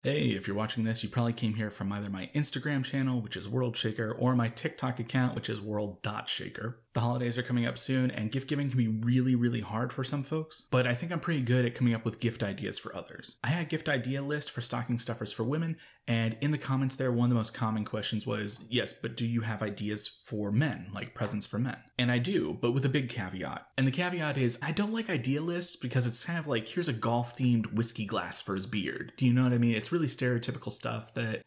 Hey, if you're watching this, you probably came here from either my Instagram channel, which is World Shaker, or my TikTok account, which is World.Shaker. The holidays are coming up soon, and gift giving can be really hard for some folks, but I think I'm pretty good at coming up with gift ideas for others. I had a gift idea list for stocking stuffers for women, and in the comments there, one of the most common questions was, yes, but do you have ideas for men, like presents for men? And I do, but with a big caveat. And the caveat is, I don't like idea lists because it's kind of like, here's a golf-themed whiskey glass for his beard. Do you know what I mean? It's really stereotypical stuff that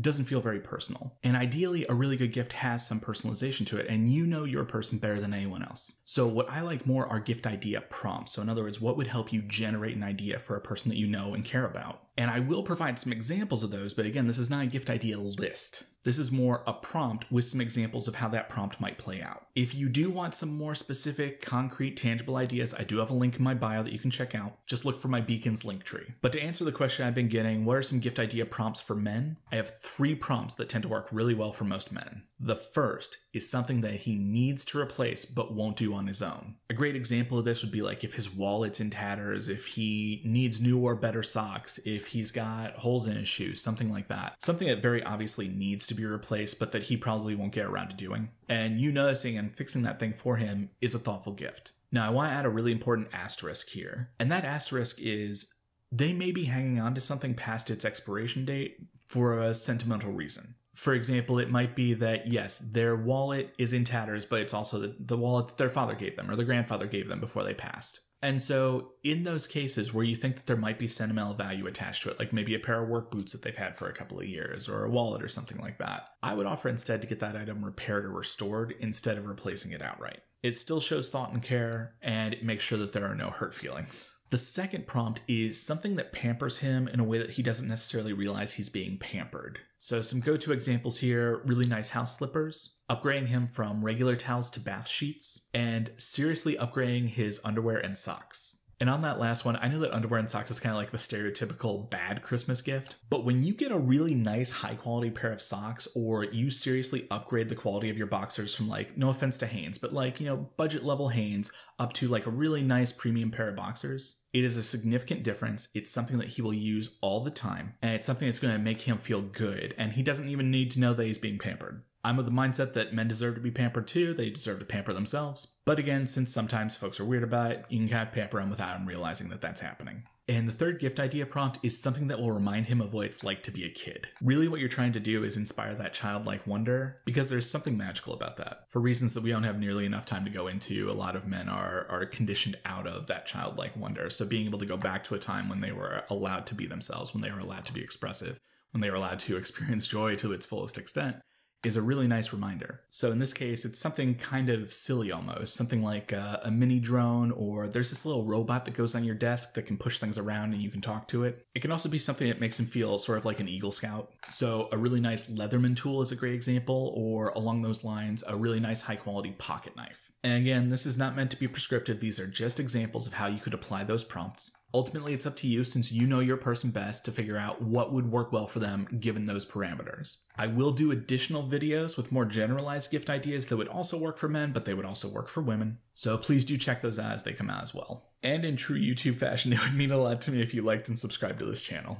doesn't feel very personal. And ideally, a really good gift has some personalization to it, and you know your person better than anyone else. So what I like more are gift idea prompts. So in other words, what would help you generate an idea for a person that you know and care about? And I will provide some examples of those, but again, this is not a gift idea list. This is more a prompt with some examples of how that prompt might play out. If you do want some more specific, concrete, tangible ideas, I do have a link in my bio that you can check out. Just look for my Beacons link tree. But to answer the question I've been getting, what are some gift idea prompts for men? I have 3 prompts that tend to work really well for most men. The first is something that he needs to replace but won't do on his own. A great example of this would be like if his wallet's in tatters, if he needs new or better socks, if he's got holes in his shoes, something like that. Something that very obviously needs to be replaced, but that he probably won't get around to doing. And you noticing and fixing that thing for him is a thoughtful gift. Now, I want to add a really important asterisk here. And that asterisk is they may be hanging on to something past its expiration date for a sentimental reason. For example, it might be that, yes, their wallet is in tatters, but it's also the wallet that their father gave them or their grandfather gave them before they passed. And so in those cases where you think that there might be sentimental value attached to it, like maybe a pair of work boots that they've had for a couple of years or a wallet or something like that, I would offer instead to get that item repaired or restored instead of replacing it outright. It still shows thought and care, and it makes sure that there are no hurt feelings. The second prompt is something that pampers him in a way that he doesn't necessarily realize he's being pampered. So some go-to examples here, really nice house slippers, upgrading him from regular towels to bath sheets, and seriously upgrading his underwear and socks. And on that last one, I know that underwear and socks is kind of like the stereotypical bad Christmas gift, but when you get a really nice high quality pair of socks, or you seriously upgrade the quality of your boxers from, like, no offense to Hanes, but like, you know, budget level Hanes up to like a really nice premium pair of boxers, it is a significant difference. It's something that he will use all the time, and it's something that's going to make him feel good, and he doesn't even need to know that he's being pampered. I'm of the mindset that men deserve to be pampered too. They deserve to pamper themselves. But again, since sometimes folks are weird about it, you can kind of pamper them without them realizing that that's happening. And the third gift idea prompt is something that will remind him of what it's like to be a kid. Really what you're trying to do is inspire that childlike wonder, because there's something magical about that. For reasons that we don't have nearly enough time to go into, a lot of men are conditioned out of that childlike wonder. So being able to go back to a time when they were allowed to be themselves, when they were allowed to be expressive, when they were allowed to experience joy to its fullest extent, is a really nice reminder. So in this case, it's something kind of silly almost, something like a mini drone, or there's this little robot that goes on your desk that can push things around and you can talk to it. It can also be something that makes him feel sort of like an Eagle Scout. So a really nice Leatherman tool is a great example, or along those lines, a really nice high quality pocket knife. And again, this is not meant to be prescriptive. These are just examples of how you could apply those prompts. Ultimately, it's up to you, since you know your person best, to figure out what would work well for them given those parameters. I will do additional videos with more generalized gift ideas that would also work for men, but they would also work for women. So please do check those out as they come out as well. And in true YouTube fashion, it would mean a lot to me if you liked and subscribed to this channel.